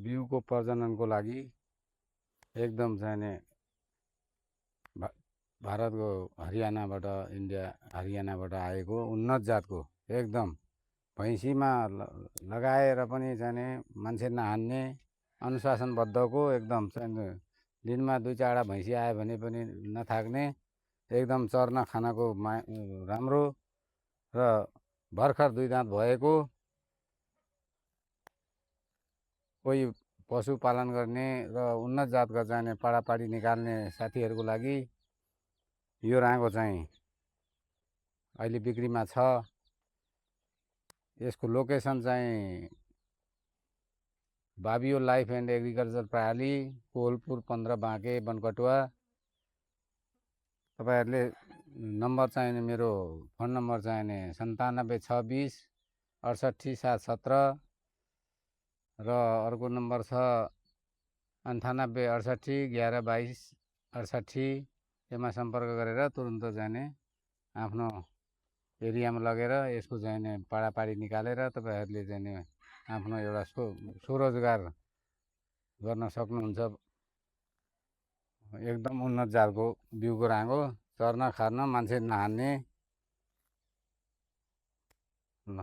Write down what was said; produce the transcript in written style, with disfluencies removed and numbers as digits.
बिउको प्रजननको लागि एकदम चाहिने भारतको हरियानाबाट हरियानाबाट आएको उन्नत जातको एकदम भैँसीमा लगाएर पनि चाहिने मान्छे नहान्ने अनुशासनबद्धको एकदम चाहिने दिनमा 2-4 भैँसी आयो भने पनि नथाक्ने एकदम चर्न खानको राम्रो र भर्खर 2 दाँत भएको कोही पशुपालन गर्ने र उन्नत जातका चाहिने पाडापाडी निकाल्ने साथीहरूको लागि यो राँगो चाहिँ अहिले बिक्रीमा छ। यसको लोकेसन चाहिँ बाबियो लाइफ एन्ड एग्रिकल्चर प्राली, कोहलपुर 15 बाँके बनकटुवा। तपाईहरुले नम्बर चाहिने मेरो फोन नम्बर चाहिने 97 620 68 717 र अर्को नम्बर छ 98 68 11 22 68। यसमा सम्पर्क गरेर तुरुन्त चाहिने आफ्नो एरियामा लगेर यसको चाहिने पाडापाडी निकालेर तपाईहरुले चाहिने आफ्नो एउटा स्वरोजगार गर्न सक्नुहुन्छ। एकदम उन्नत जातको बिउको राँगो चर्न खार्न मान्छे नहान्ने। ल